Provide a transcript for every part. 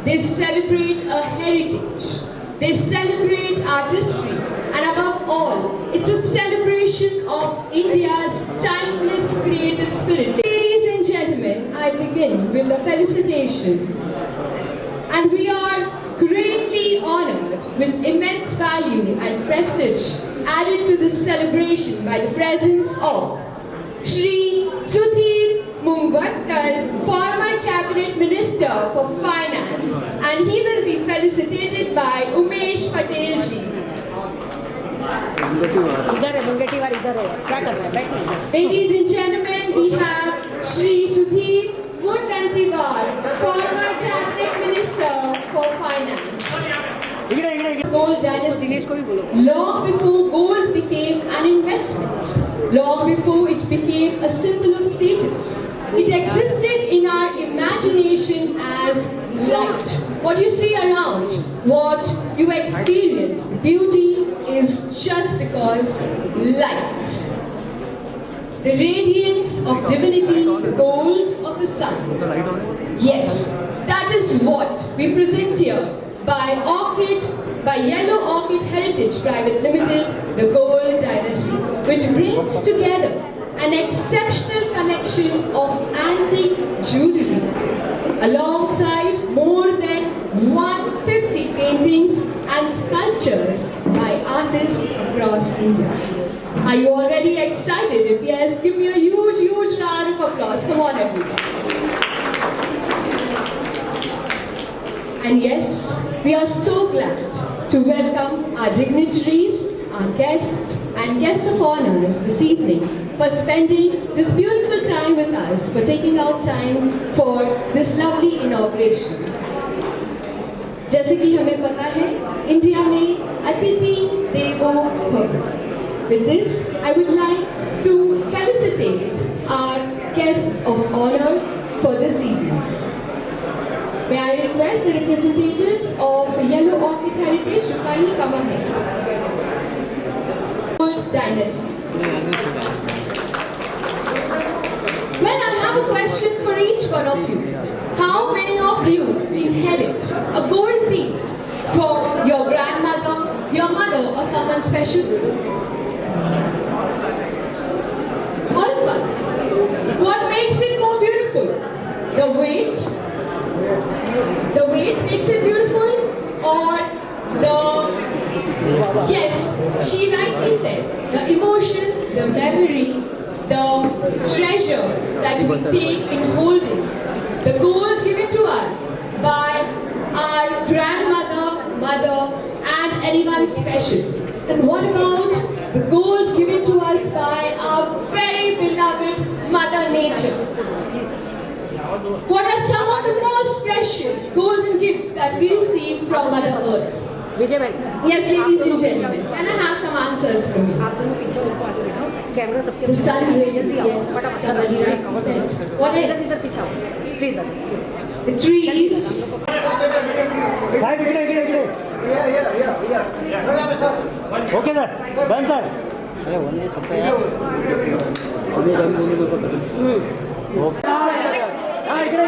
They celebrate a heritage. They celebrate artistry. And above all, it's a celebration of India's timeless creative spirit. Ladies and gentlemen, I begin with the felicitation. And we are greatly honored with immense value and prestige added to this celebration by the presence of Shri Sudhir Mungwatkar, former Cabinet Minister for Finance, and he will be felicitated by Umesh Patel ji. Ladies and gentlemen, we have Shri Sudhir Mungwatkar, former Cabinet Minister for Finance. Gold dynasty. Long before gold became an investment, long before it became a symbol of status, it existed in our imagination as light. What you see around, what you experience, beauty is just because light. The radiance of divinity, the gold of the sun. Yes, that is what we present here by Yellow Orchid Heritage Private Limited, the Gold Dynasty, which brings together an exceptional collection of antique jewelry alongside more than 150 paintings and sculptures by artists across India. Are you already excited? If yes, give me a huge round of applause. Come on, everyone. And yes, we are so glad to welcome our dignitaries, our guests and guests of honor this evening for spending this beautiful time with us, for taking out time for this lovely inauguration. जैसे कि हमें पता है, India में अतिथि देवो भव. With this, I would like to felicitate our guests of honor for this evening. May I request the representatives of Yellow Orchid Heritage to kindly come ahead. Gold Dynasty. Well, I have a question for each one of you. How many of you inherit a gold piece from your grandmother, your mother, or someone special? All of us. What makes it more beautiful? The weight? The weight makes it beautiful, or yes, she rightly said, the emotions, the memory, the treasure that we take in holding, the gold given to us by our grandmother, mother, and anyone special. And what about the gold given to us by our very beloved Mother Nature? What are some of the most precious golden gifts that we receive from Mother Earth? Yes, ladies and gentlemen, can I have some answers from you? The sun rays, yes, somebody rightly said. What else? The trees. Okay, sir. Done, sir. इकडे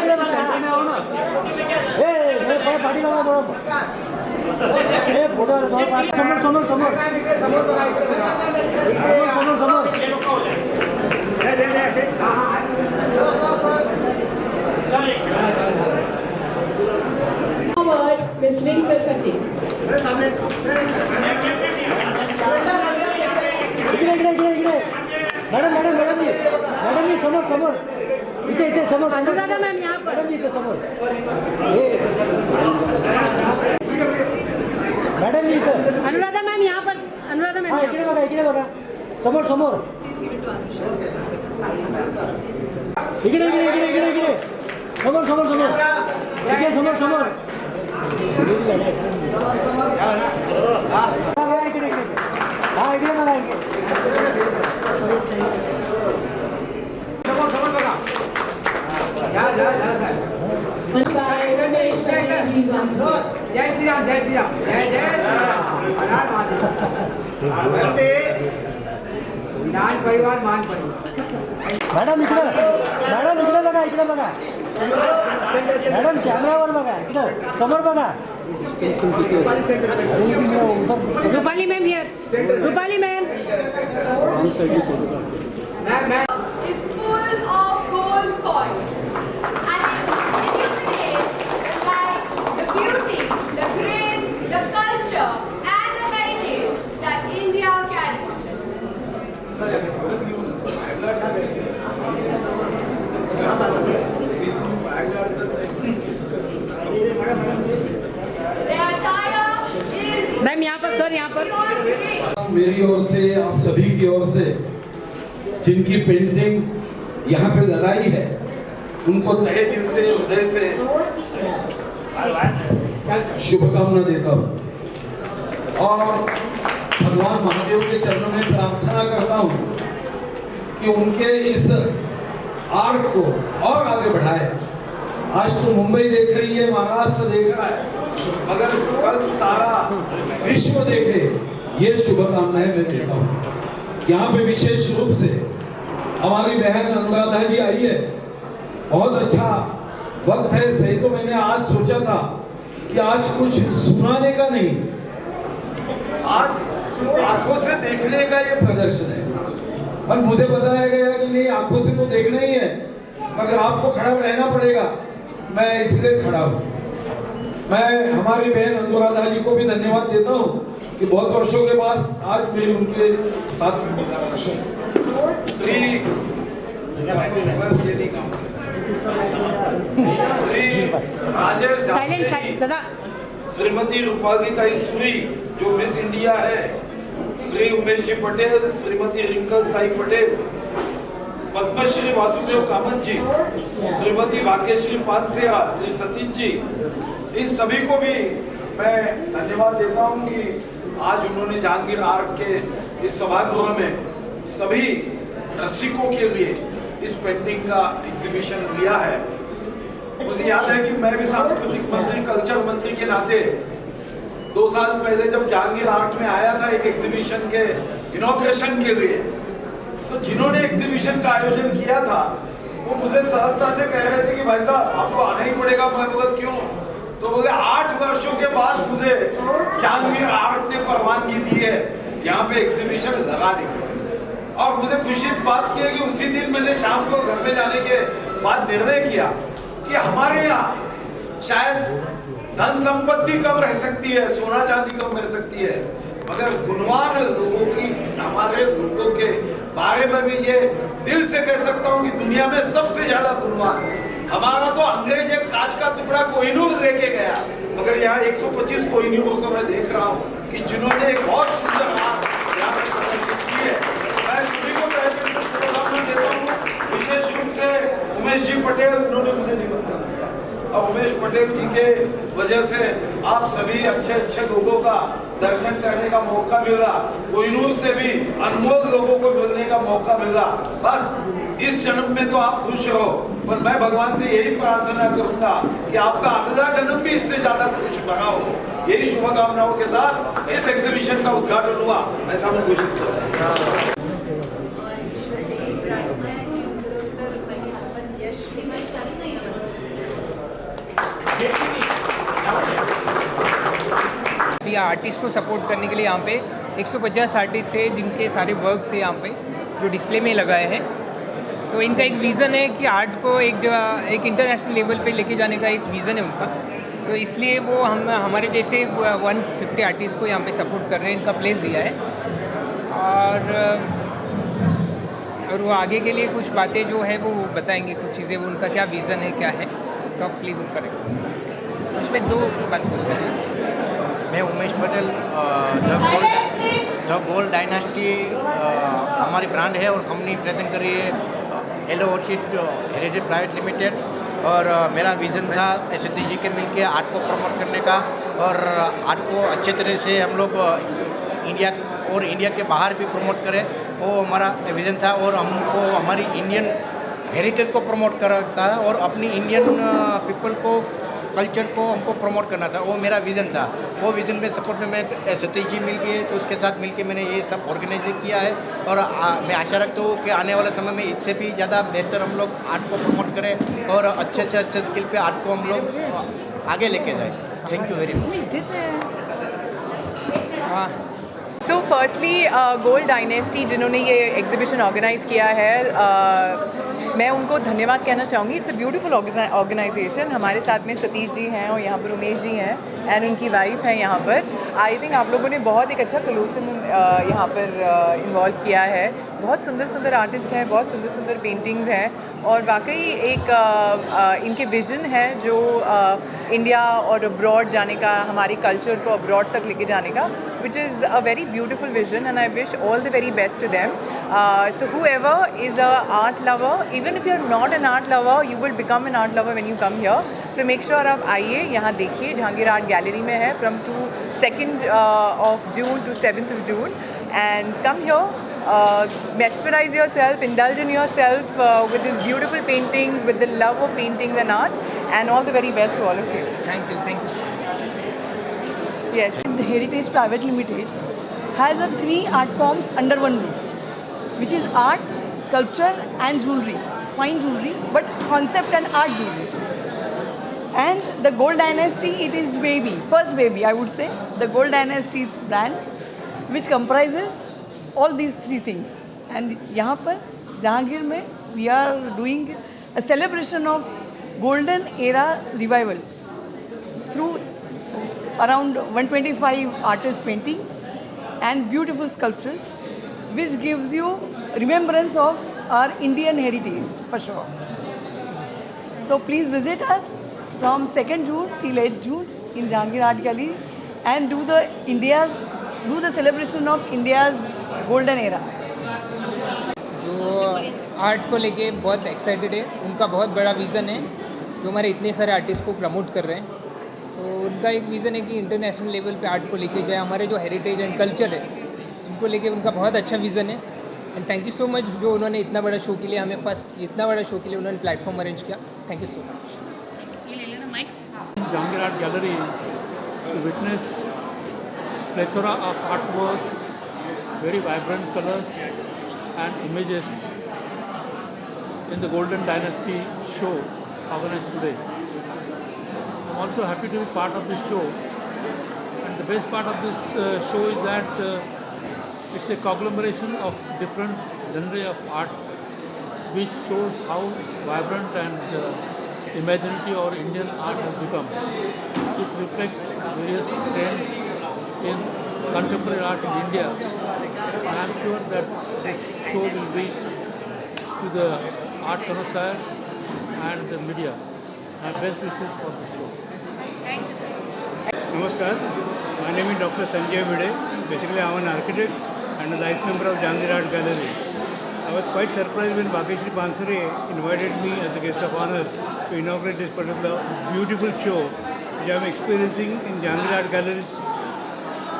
पाठी लावा बरोबर photo समोर समोर समोर समोर समोर Miss Rinkle Patel. इकडे madam जी समोर इथे समोर अनुराधा मैम यहाँ पर मॅडम जी इथे समोर मॅडम जी इथे अनुराधा मैम यहाँ पर अनुराधा मैम इकडे बघा समोर इकडे समोर इकडे समोर इकडे बघा जय श्री राम जय श्री राम जय जय श्री राम परिवार मान परिवार मैडम इकडे बघा मॅडम कॅमेरावर बघा इकडं समोर बघा अरे ये भी मैं उधर Rupali ma'am here Rupali ma'am is full of gold coins and it illuminates the light, the beauty, the grace, the culture and the heritage that India carries. Their attire is ma'am यहाँ पर सर यहाँ पर pure grace. मेरी ओर से आप सभी की ओर से जिनकी पेंटिंग्स यहाँ पे लगाई है उनको तहे दिल से हृदय से शुभकामना देता हूँ और भगवान महादेव के चरणों में प्रार्थना करता हूँ कि उनके इस आर्ट को और आगे बढ़ाए। आज तो मुंबई देख रही है, महाराष्ट्र देख रहा है, मगर कल सारा विश्व देखे, ये शुभकामनाएं मैं देता हूँ। यहाँ पे विशेष रूप से हमारी बहन अनुराधा जी आई है। बहुत अच्छा वक्त है। सही तो मैंने आज सोचा था कि आज कुछ सुनाने का नहीं, आज आंखों से देखने का ये प्रदर्शन है। और मुझे बताया गया कि नहीं, आंखों से तो देखना ही है मगर आपको खड़ा रहना पड़ेगा। मैं इसलिए खड़ा हूँ। मैं हमारी बहन अनुराधा जी को भी धन्यवाद देता हूँ कि बहुत वर्षों के बाद आज मेरी उनके साथ श्री राजेश साइलेंट दादा श्रीमती रूपाली सूरी जो मिस इंडिया है, श्री उमेश जी पटेल, श्रीमती रिंकल ताई पटेल, पद्मश्री वासुदेव कामत जी, श्रीमती भाग्यश्री पानसेरा, श्री सतीश जी, इन सभी को भी मैं धन्यवाद देता हूं कि आज उन्होंने जहांगीर आर्ट के इस सभागृह में सभी रसिकों के लिए इस पेंटिंग का एग्जीबिशन लिया है। मुझे याद है कि मैं भी सांस्कृतिक मंत्री, कल्चर मंत्री के नाते 2 साल पहले जब जहांगीर आर्ट में आया था एक एग्जीबिशन के इनॉग्रेशन के लिए, तो जिन्होंने एग्जीबिशन का आयोजन किया था वो मुझे सहजता से कह रहे थे कि भाई साहब आपको आना ही पड़ेगा। मैं बोला क्यों? तो बोले 8 वर्षों के बाद मुझे जहांगीर आर्ट ने परवानगी दी है यहाँ पे एग्जीबिशन लगाने की। और मुझे खुशी बात की है कि उसी दिन मैंने शाम को घर पे जाने के बाद निर्णय किया कि हमारे यहाँ शायद धन संपत्ति कम रह सकती है, सोना चांदी कम रह सकती है, मगर गुणवान लोगों की, हमारे लोगों के बारे में भी ये दिल से कह सकता हूँ कि दुनिया में सबसे ज्यादा गुणवान हमारा तो अंग्रेज एक कांच का टुकड़ा कोहिनूर लेके गया, मगर यहाँ 125 कोहिनूरों को मैं देख रहा हूँ कि जिन्होंने एक बहुत सुंदर आर्ट यहाँ पर प्रदर्शित की है। मैं सभी को शुभकामना देता हूँ। विशेष रूप से उमेश जी पटेल, उन्होंने मुझे निमंत्रण दिया और उमेश पटेल जी के वजह से आप सभी अच्छे लोगों का दर्शन करने का मौका मिला, कोहिनूर से भी अनमोल लोगों को मिलने का मौका मिला। बस इस जन्म में तो आप खुश रहो, पर मैं भगवान से यही प्रार्थना करूंगा कि आपका अगला जन्म भी इससे ज्यादा खुश बना हो। यही शुभकामनाओं के साथ इस एग्जीबिशन का उद्घाटन हुआ, ऐसा मैं घोषित करूँ। अभी आर्टिस्ट को सपोर्ट करने के लिए यहाँ पे 150 आर्टिस्ट है जिनके सारे वर्क्स है यहाँ पे जो डिस्प्ले में लगाए हैं। तो इनका एक विज़न है कि आर्ट को एक इंटरनेशनल लेवल पे लेके जाने का एक विज़न है उनका। तो इसलिए वो हम हमारे जैसे 150 आर्टिस्ट को यहाँ पे सपोर्ट कर रहे हैं, इनका प्लेस दिया है। और वो आगे के लिए कुछ बातें जो है वो बताएंगे, कुछ चीज़ें, वो उनका क्या विज़न है, क्या है, तो आप प्लीज़ उनका रखें। उसमें 2 बात बोलते हैं। मैं उमेश पटेल, जो गोल्ड डायनास्टी हमारी ब्रांड है और कंपनी प्रेजेंट कर रही है yellow orchid heritage private limited. और मेरा विज़न था सतीश जी के मिल के आर्ट को प्रमोट करने का और आर्ट को अच्छे तरह से हम लोग इंडिया के बाहर भी प्रमोट करें, वो हमारा विज़न था। और हमको हमारी इंडियन हेरिटेज को प्रमोट करता है और अपनी इंडियन पीपल को कल्चर को हमको प्रमोट करना था, वो मेरा विज़न था। वो विज़न में सपोर्ट में मैं सतीश जी मिल गए, तो उसके साथ मिलके मैंने ये सब ऑर्गेनाइज किया है। और मैं आशा रखता हूँ कि आने वाले समय में इससे भी ज़्यादा बेहतर हम लोग आर्ट को प्रमोट करें और अच्छे से अच्छे स्किल पे आर्ट को हम लोग आगे लेके जाएँ। Thank you very much. हाँ, सो फर्स्टली गोल्ड डायनेस्टी जिन्होंने ये एग्जीबिशन ऑर्गेनाइज़ किया है, मैं उनको धन्यवाद कहना चाहूँगी। It's a beautiful organisation. हमारे साथ में सतीश जी हैं और यहाँ पर उमेश जी हैं एंड उनकी वाइफ है यहाँ पर। आई थिंक आप लोगों ने बहुत एक अच्छा कलेक्शन यहाँ पर इन्वॉल्व किया है। बहुत सुंदर सुंदर आर्टिस्ट हैं, बहुत सुंदर सुंदर पेंटिंग्स हैं और वाकई एक इनके विज़न है जो इंडिया और अब्रॉड जाने का, हमारे कल्चर को अब्रॉड तक लेके जाने का, which is a very beautiful vision and I wish all the very best to them. So whoever is a art lover, even if you're not an art lover, you will become an art lover when you come here. So make sure आप आइए, यहाँ देखिए, Jahangir art gallery में है from 2nd of June to 7th of June and come here. Mesmerize yourself, indulge in yourself with these beautiful paintings, with the love of paintings and art, and all the very best to all of you. Thank you, thank you. Yes. The Heritage Private Limited has 3 art forms under one roof, which is art, sculpture and jewelry, fine jewelry, but concept and art jewelry. And the Gold Dynasty, it is baby, first baby I would say. The Gold Dynasty is brand which comprises all these 3 things. And यहाँ पर जहांगीर में we are doing a celebration of golden era revival through around 125 artist paintings and beautiful sculptures, which gives you remembrance of our Indian heritage for sure. So please visit us from 2nd June till 8th June in Jahangir Art Gallery and do the celebration of India's golden era. जो art को लेके बहुत excited है, उनका बहुत बड़ा vision है जो हमारे इतने सारे आर्टिस्ट को प्रमोट कर रहे हैं। तो उनका एक विज़न है कि इंटरनेशनल लेवल पे आर्ट को लेके जाए, हमारे जो हेरिटेज एंड कल्चर है उनको लेके उनका बहुत अच्छा विज़न है। And thank you so much जो उन्होंने इतना बड़ा शो के लिए हमें फर्स्ट इतना बड़ा शो के लिए उन्होंने प्लेटफॉर्म अरेंज किया। Thank you so much. Jahangir Art Gallery to witness plethora of artwork, very vibrant colors and images in the Golden Dynasty show organized today. I'm also happy to be part of this show, and the best part of this show is that it's a conglomeration of different genres of art, which shows how vibrant and imaginative our Indian art has become. This reflects various trends in contemporary art in India, and I'm sure that this show will reach to the art connoisseurs and the media. My best wishes for this show. Namaskar, my name is Dr. Sanjay Vide. Basically, I am an architect and a life member of Jahangir Art Gallery. I was quite surprised when Bhageshri Pansare invited me as a guest of honor to inaugurate this particular beautiful show which I am experiencing in Jahangir Art Gallery's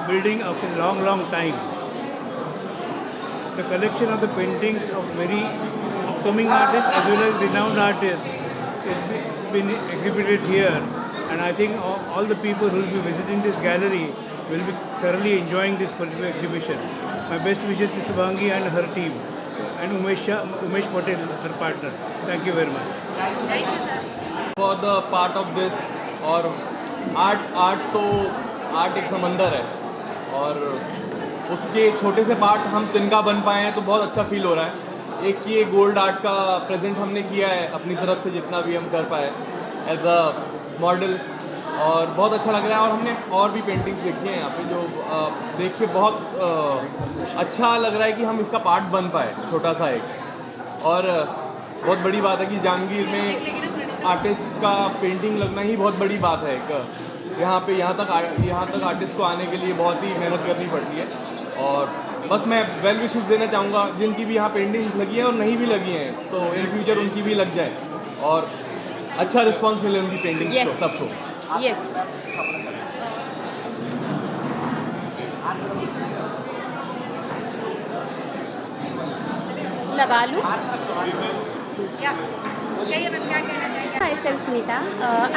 building after a long time. The collection of the paintings of very upcoming artists as well as renowned artists is been exhibited here, and I think all the people who will be visiting this gallery will be thoroughly enjoying this particular exhibition. My best wishes to Shubhangi and her team, and Umesh Patel, her partner. Thank you very much. Thank you, sir. For the part of this, और art तो art एक समंदर है और उसके छोटे से part हम तिनका बन पाए हैं तो बहुत अच्छा फील हो रहा है। एक ये गोल्ड आर्ट का प्रेजेंट हमने किया है अपनी तरफ से जितना भी हम कर पाए एज अ मॉडल, और बहुत अच्छा लग रहा है। और हमने और भी पेंटिंग्स देखी हैं यहाँ पे जो देख के बहुत अच्छा लग रहा है कि हम इसका पार्ट बन पाए, छोटा सा एक। और बहुत बड़ी बात है कि जहांगीर में आर्टिस्ट का पेंटिंग लगना ही बहुत बड़ी बात है। एक यहाँ तक आर्टिस्ट को आने के लिए बहुत ही मेहनत करनी पड़ती है। और बस मैं वेल विशेस देना चाहूँगा जिनकी भी यहाँ पेंटिंग्स लगी हैं और नहीं भी लगी हैं तो इन फ्यूचर उनकी भी लग जाए और अच्छा रिस्पांस मिले उनकी पेंटिंग्स को सबको। Yes. लगा लूं? क्या? क्या कहना चाहिए? Myself Smita.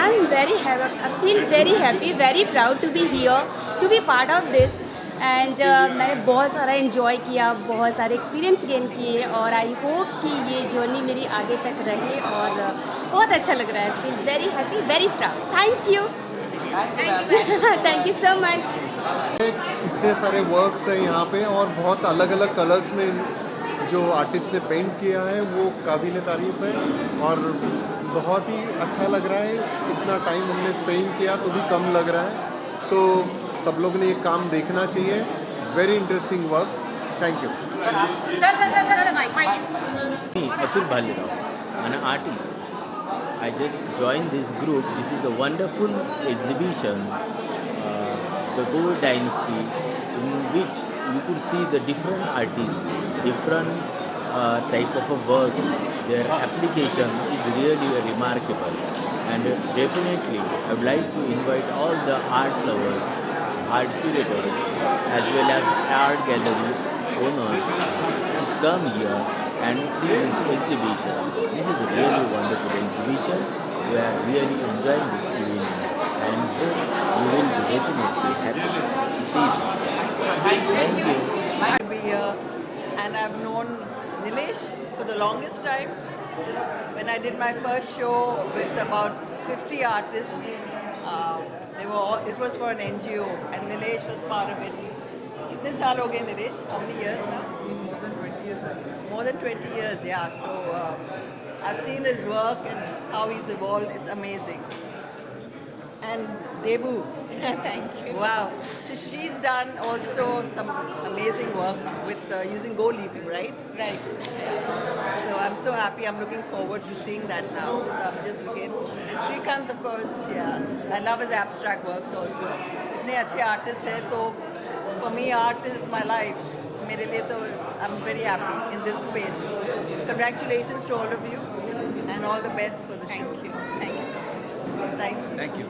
I'm very happy. I feel very happy, very proud to be here, to be part of this. And मैंने बहुत सारा इन्जॉय किया, बहुत सारे एक्सपीरियंस गेन किए और आई होप कि ये जर्नी मेरी आगे तक रहे और बहुत अच्छा लग रहा है. Feel very happy, very proud. Thank you. Thank you so much. इतने सारे वर्क्स हैं यहाँ पे और बहुत अलग अलग कलर्स में जो आर्टिस्ट ने पेंट किया है वो काबिल तारीफ है और बहुत ही अच्छा लग रहा है. इतना टाइम हमने स्पेंड किया तो भी कम लग रहा है. सो सब लोग ने ये काम देखना चाहिए. Very interesting work. Thank you. Atul Bhalirao, an artist. I just joined this group. This is a wonderful exhibition, the Gold Dynasty, in which you could see the different artists, different type of a work. Their application is really remarkable, and definitely I would like to invite all the art lovers, art curators, as well as art gallery owners to come here and see this exhibition. This is a really wonderful exhibition. We are really enjoying this evening and hope you will be definitely happy to see this. Thank you. I'll be here and I've known Nilesh for the longest time. When I did my first show with about 50 artists, it was for an NGO and Nilesh was part of it. कितने साल हो गए Nilesh? How many years now? More than 20 years. More than 20 years, yeah. So I've seen his work and how he's evolved. It's amazing. And Debu, thank you. Wow. So she's done also some amazing work with using gold leafing, right? Right. So I'm so happy. I'm looking forward to seeing that now. So I'm just looking. And Shrikant, of course, yeah. I love his abstract works also. इतने अच्छे artists हैं तो for me art is my life. मेरे लिए तो I'm very happy in this space. Congratulations to all of you and all the best for the show. Thank you. Thank you so much. Thank you. Thank you.